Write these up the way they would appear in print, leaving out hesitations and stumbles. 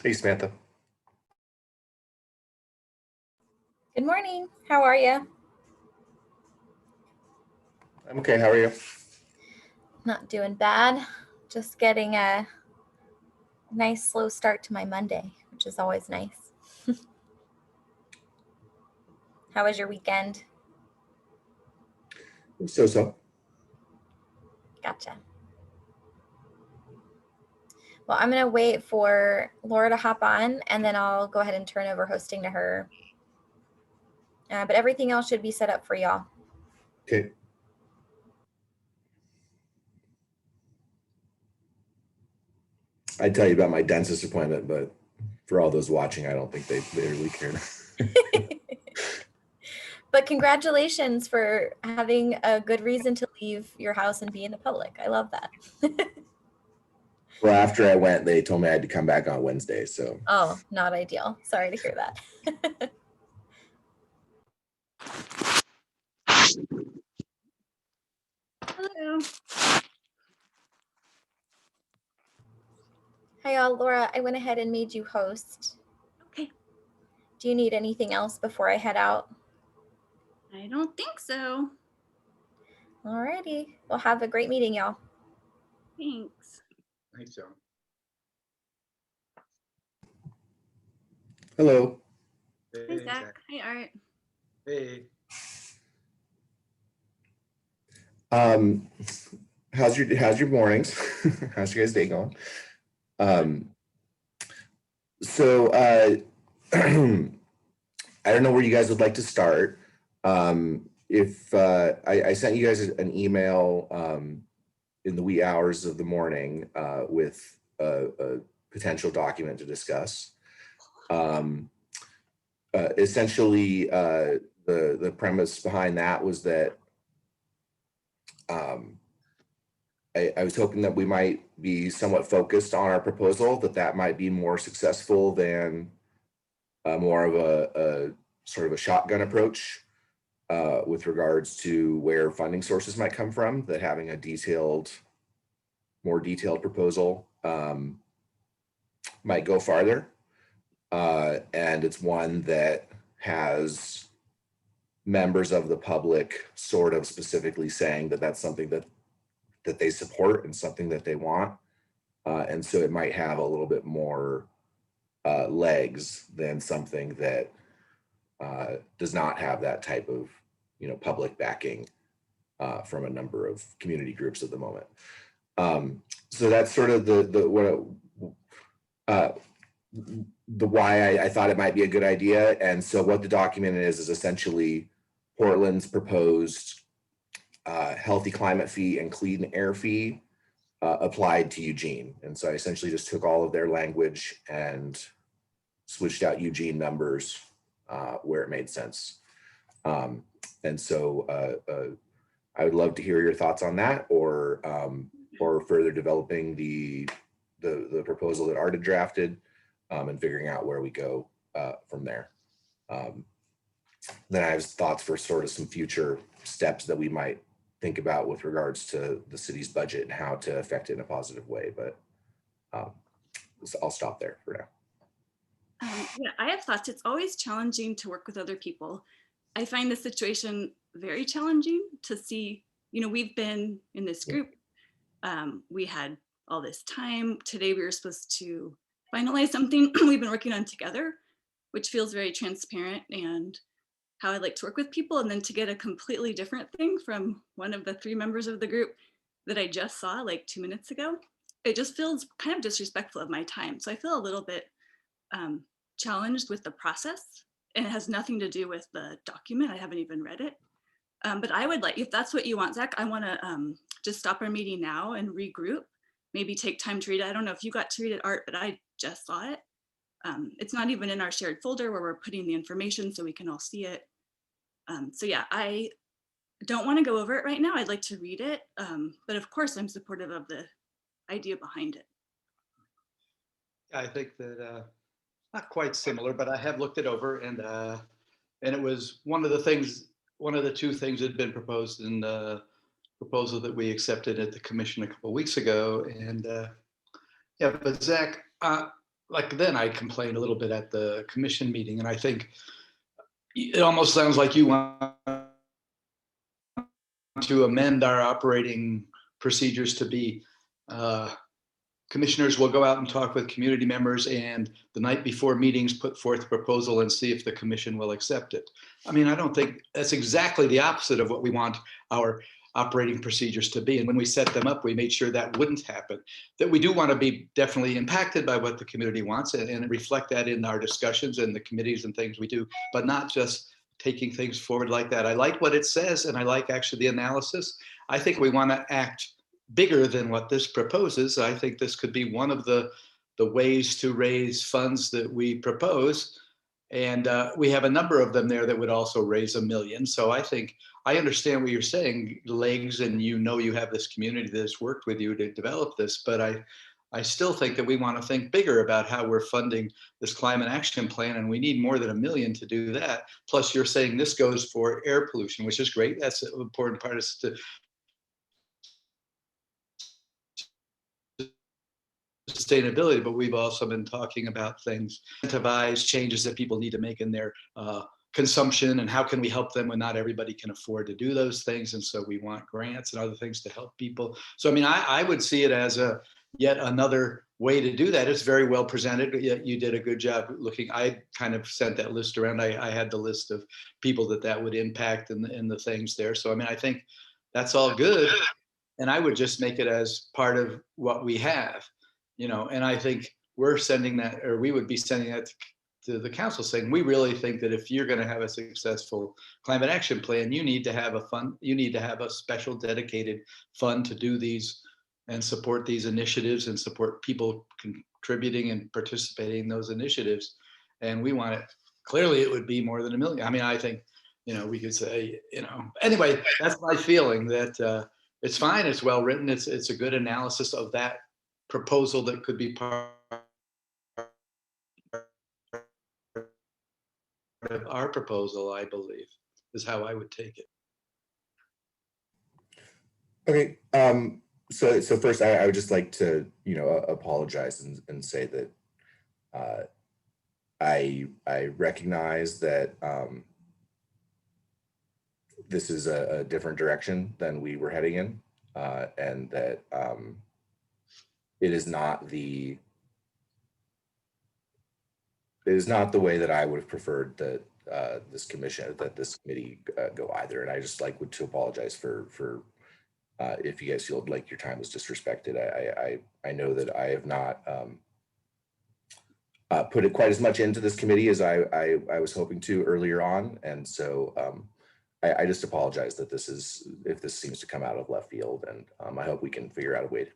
Hey, Samantha. Good morning. How are you? I'm okay. How are you? Not doing bad. Just getting a nice slow start to my Monday, which is always nice. How was your weekend? So. Gotcha. Well, I'm going to wait for Laura to hop on, and then I'll go ahead and turn over hosting to her. But everything else should be set up for y'all. Okay. I'd tell you about my dentist appointment, but for all those watching, I don't think they really care. But congratulations for having a good reason to leave your house and be in the public. I love that. Well, after I went, they told me I had to come back on Wednesday. So. Oh, not ideal. Sorry to hear that. Hello. Hi, y'all. Laura, I went ahead and made you host. Okay. Do you need anything else before I head out? I don't think so. Alrighty. Well, have a great meeting, y'all. Thanks. Thanks, John. Hello. Hey, Hi, Zach. Hi, Art. Hey. How's your mornings? How's your guys' day going? So I don't know where you guys would like to start. If I sent you guys an email in the wee hours of the morning with a potential document to discuss. Essentially, the premise behind that was that I was hoping that we might be somewhat focused on our proposal, that might be more successful than more of a sort of a shotgun approach with regards to where funding sources might come from, that having a more detailed proposal might go farther. And it's one that has members of the public sort of specifically saying that that's something that they support and something that they want. And so it might have a little bit more legs than something that does not have that type of, public backing from a number of community groups at the moment. So that's sort of the why I thought it might be a good idea. And so what the document is essentially Portland's proposed healthy climate fee and clean air fee applied to Eugene. And so I essentially just took all of their language and switched out Eugene numbers where it made sense. And so I would love to hear your thoughts on that, or further developing the proposal that Art had drafted and figuring out where we go from there. Then I have thoughts for sort of some future steps that we might think about with regards to the city's budget and how to affect it in a positive way. But I'll stop there for now. Yeah, I have thoughts. It's always challenging to work with other people. I find the situation very challenging to see, we've been in this group. We had all this time. Today we were supposed to finalize something we've been working on together, which feels very transparent and how I like to work with people. And then to get a completely different thing from one of the 3 members of the group that I just saw like 2 minutes ago, it just feels kind of disrespectful of my time. So I feel a little bit challenged with the process, and it has nothing to do with the document. I haven't even read it. But I would like, if that's what you want, Zach, I want to just stop our meeting now and regroup, maybe take time to read it. I don't know if you got to read it, Art, but I just saw it. It's not even in our shared folder where we're putting the information so we can all see it. So yeah, I don't want to go over it right now. I'd like to read it, but of course I'm supportive of the idea behind it. I think that not quite similar, but I have looked it over, and it was one of the 2 things that had been proposed in the proposal that we accepted at the commission a couple of weeks ago. And yeah, but Zach, like then I complained a little bit at the commission meeting, and I think it almost sounds like you want to amend our operating procedures to be commissioners will go out and talk with community members, and the night before meetings put forth a proposal and see if the commission will accept it. I mean, I don't think that's exactly the opposite of what we want our operating procedures to be. And when we set them up, we made sure that wouldn't happen, that we do want to be definitely impacted by what the community wants and reflect that in our discussions and the committees and things we do, but not just taking things forward like that. I like what it says, and I like actually the analysis. I think we want to act bigger than what this proposes. I think this could be one of the ways to raise funds that we propose. And we have a number of them there that would also raise $1 million. So I think I understand what you're saying, Legs, and you have this community that's worked with you to develop this, but I still think that we want to think bigger about how we're funding this climate action plan, and we need more than $1 million to do that. Plus, you're saying this goes for air pollution, which is great. That's an important part, is to sustainability, but we've also been talking about things, incentivize changes that people need to make in their consumption, and how can we help them when not everybody can afford to do those things. And so we want grants and other things to help people. So, I mean, I would see it as yet another way to do that. It's very well presented. You did a good job looking. I kind of sent that list around. I had the list of people that would impact and the things there. So, I mean, I think that's all good. And I would just make it as part of what we have. And I think we're sending that, or we would be sending that to the council, saying, we really think that if you're going to have a successful climate action plan, you need to have a fund, you need to have a special dedicated fund to do these and support these initiatives and support people contributing and participating in those initiatives. And we want it, clearly it would be more than $1 million. I mean, I think, we could say, anyway, that's my feeling, that it's fine. It's well written. It's a good analysis of that proposal that could be part of our proposal, I believe, is how I would take it. Okay. So first, I would just like to, apologize and say that I recognize that this is a different direction than we were heading in, and that it is not the way that I would have preferred that this committee go either. And I just would to apologize for if you guys feel like your time was disrespected. I know that I have not put it quite as much into this committee as I was hoping to earlier on, and so I just apologize that if this seems to come out of left field, and I hope we can figure out a way to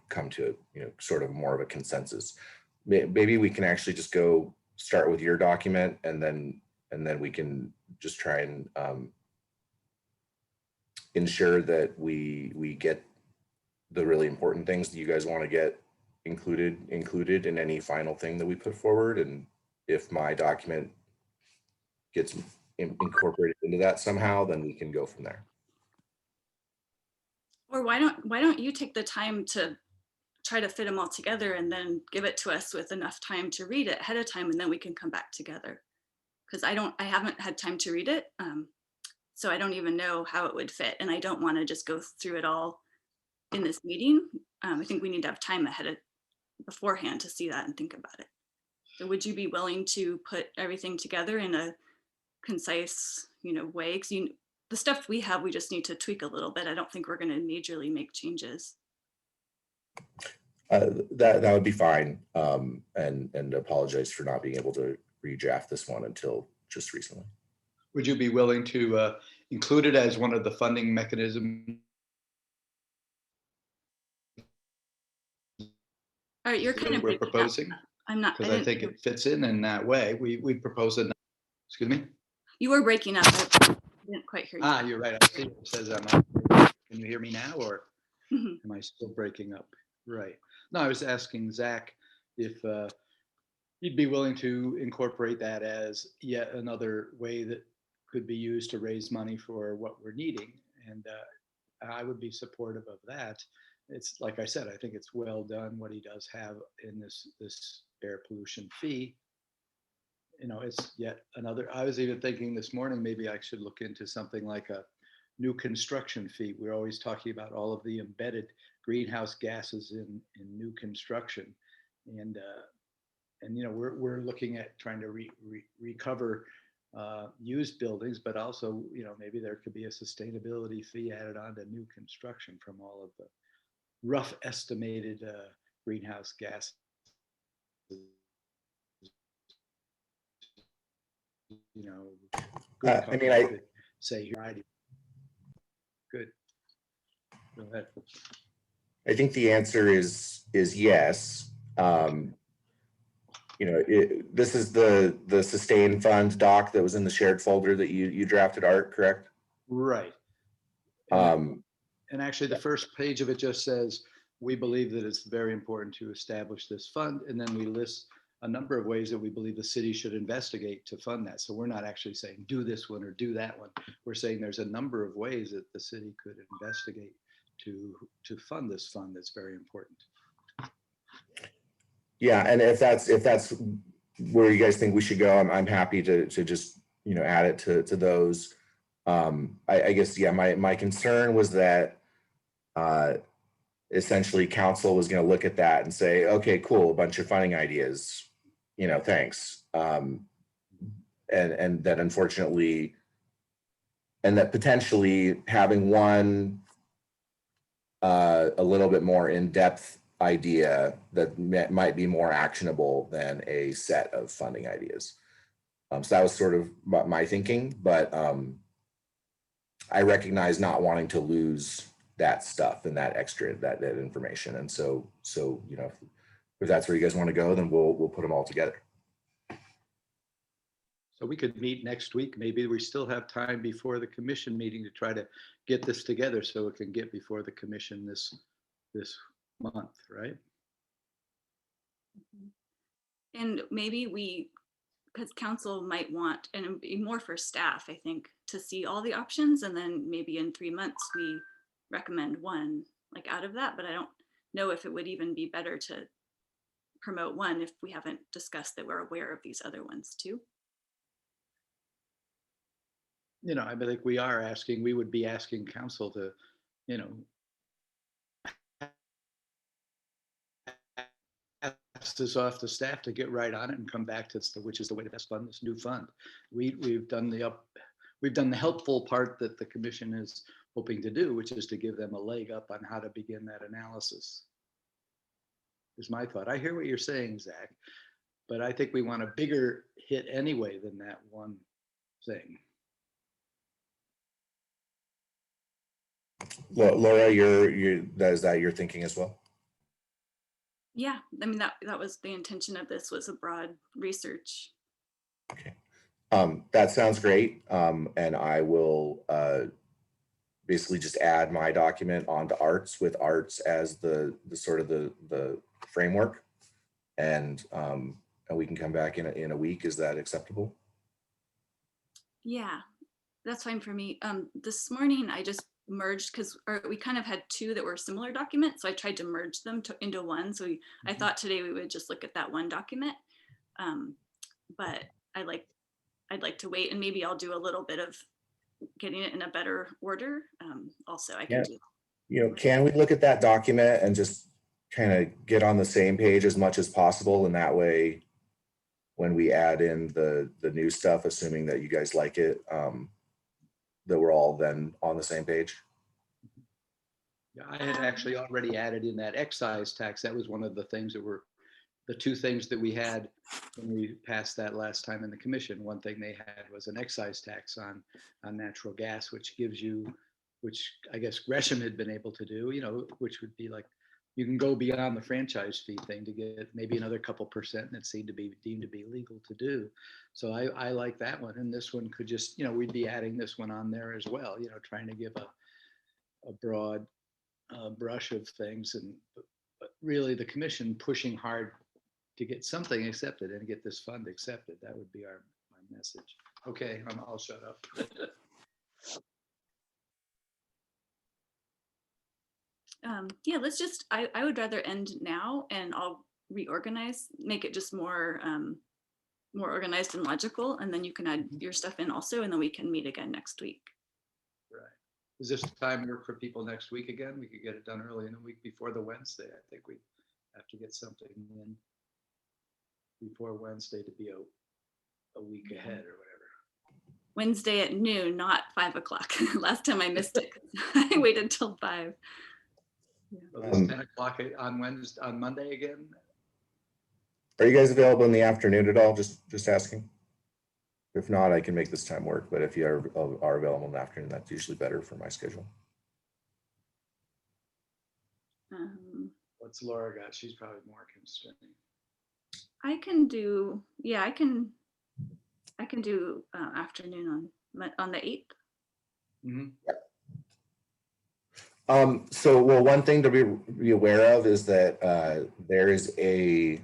come to sort of more of a consensus. Maybe we can actually just go start with your document, and then we can just try and ensure that we get the really important things that you guys want to get included in any final thing that we put forward. And if my document gets incorporated into that somehow, then we can go from there. Or why don't you take the time to try to fit them all together and then give it to us with enough time to read it ahead of time, and then we can come back together. Because I haven't had time to read it. So I don't even know how it would fit. And I don't want to just go through it all in this meeting. I think we need to have time beforehand to see that and think about it. So would you be willing to put everything together in a concise, way? Because the stuff we have, we just need to tweak a little bit. I don't think we're going to majorly make changes. That would be fine. And apologize for not being able to redraft this one until just recently. Would you be willing to include it as one of the funding mechanisms? All right, you're kind of we're proposing. I'm not, because I think it fits in that way. We propose it. Excuse me. You were breaking up. I didn't quite hear you. You're right. I see it says I'm out. Can you hear me now, or am I still breaking up? Right. No, I was asking Zach if he'd be willing to incorporate that as yet another way that could be used to raise money for what we're needing. And I would be supportive of that. it's like I said, I think it's well done what he does have in this air pollution fee. You know, it's yet another, I was even thinking this morning, maybe I should look into something like a new construction fee. We're always talking about all of the embedded greenhouse gases in new construction. And you know, we're looking at trying to recover used buildings, but also, you know, maybe there could be a sustainability fee added on to new construction from all of the rough estimated greenhouse gases. You know, good I mean, I could say here, good. Go ahead. I think the answer is yes. You know, this is the sustain fund doc that was in the shared folder that you drafted, Art, correct? Right. And actually, the first page of it just says, we believe that it's very important to establish this fund. And then we list a number of ways that we believe the city should investigate to fund that. So we're not actually saying do this one or do that one. We're saying there's a number of ways that the city could investigate to fund this fund that's very important. Yeah, and if that's where you guys think we should go, I'm happy to just, you know, add it to those. I guess, yeah, my concern was that essentially council was going to look at that and say, okay, cool, a bunch of funding ideas, you know, thanks. And that unfortunately, and that potentially having one a little bit more in-depth idea that might be more actionable than a set of funding ideas. So that was sort of my thinking, but I recognize not wanting to lose that stuff and that extra, that information. And so, you know, if that's where you guys want to go, then we'll put them all together. So we could meet next week. Maybe we still have time before the commission meeting to try to get this together so it can get before the commission this month, right? And maybe because council might want, and it'd be more for staff, I think, to see all the options, and then maybe in 3 months we recommend one like out of that. But I don't know if it would even be better to promote one if we haven't discussed that we're aware of these other ones too. You know, I think we would be asking council to, you know, ask this off the staff to get right on it and come back to which is the way to best fund this new fund. We've done the helpful part that the commission is hoping to do, which is to give them a leg up on how to begin that analysis. Is my thought. I hear what you're saying, Zach, but I think we want a bigger hit anyway than that one thing. Laura, is that your thinking as well? Yeah, I mean, that was the intention of this, was a broad research. Okay, that sounds great. And I will basically just add my document onto Art's with Art's as the sort of the framework, and we can come back in a week. Is that acceptable? Yeah, that's fine for me. This morning I just merged because we kind of had two that were similar documents, so I tried to merge them into one. So I thought today we would just look at that one document, but I'd like to wait, and maybe I'll do a little bit of getting it in a better order. Also, I can do. You know, can we look at that document and just kind of get on the same page as much as possible, and that way, when we add in the new stuff, assuming that you guys like it, that we're all then on the same page? Yeah, I had actually already added in that excise tax. That was one of the things that were the two things that we had when we passed that last time in the commission. One thing they had was an excise tax on natural gas, which gives you, which I guess Gresham had been able to do, you know, which would be like, you can go beyond the franchise fee thing to get maybe another couple percent, and it seemed to be deemed to be legal to do. So I like that one. And this one could just, you know, we'd be adding this one on there as well, you know, trying to give a broad brush of things, and but really the commission pushing hard to get something accepted and get this fund accepted. That would be my message. Okay, I'll shut up. Yeah, let's just, I would rather end now and I'll reorganize, make it just more more organized and logical, and then you can add your stuff in also, and then we can meet again next week. Right. Does this time work for people next week again? We could get it done early in the week before the Wednesday. I think we have to get something in before Wednesday to be a week ahead or whatever. Wednesday at noon, not 5 o'clock. Last time I missed it, 'cause I waited till 5. So this 10 o'clock on Wednesday, on Monday again? Are you guys available in the afternoon at all? Just asking. If not, I can make this time work, but if you are available in the afternoon, that's usually better for my schedule. What's Laura got? She's probably more constrained. I can do, yeah, I can do afternoon on the 8th. Mm-hmm. So, well, one thing to be aware of is that there is a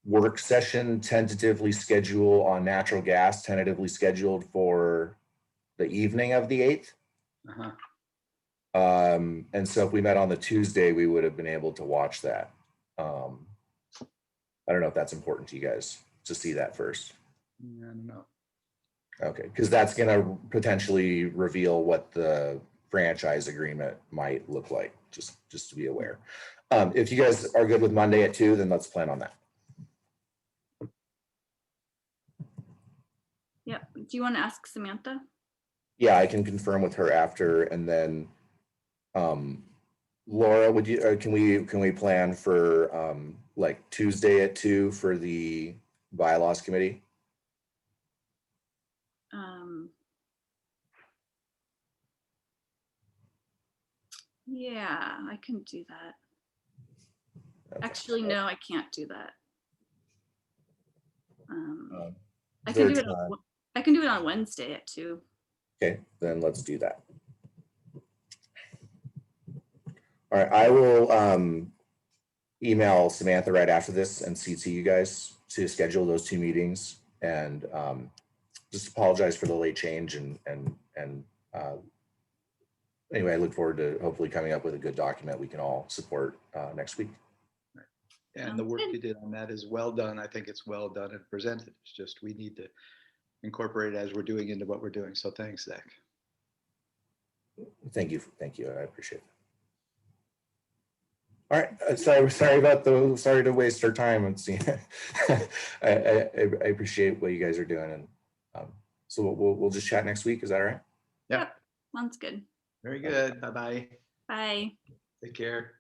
work session tentatively scheduled on natural gas, tentatively scheduled for the evening of the 8th. Uh-huh. And so if we met on the Tuesday, we would have been able to watch that. I don't know if that's important to you guys to see that first. I don't know. Okay, because that's going to potentially reveal what the franchise agreement might look like, just to be aware. If you guys are good with Monday at 2, then let's plan on that. Yep. Do you want to ask Samantha? Yeah, I can confirm with her after, and then Laura, would you can we plan for like Tuesday at 2 for the bylaws committee? Yeah, I can do that. Okay. Actually, no, I can't do that. I Is can there do a it. time? I can do it on Wednesday at 2. Okay, then let's do that. All right, I will email Samantha right after this and CC you guys to schedule those 2 meetings, and just apologize for the late change, and anyway, I look forward to hopefully coming up with a good document we can all support next week. And the work you did on that is well done. I think it's well done and presented. It's just we need to incorporate it as we're doing into what we're doing. So thanks, Zach. Thank you. I appreciate it. All right. Sorry to waste our time. And see, I appreciate what you guys are doing, and so we'll just chat next week. Is that all right? Yeah. Yep. Sounds good. Very good. Bye-bye. Bye. Take care.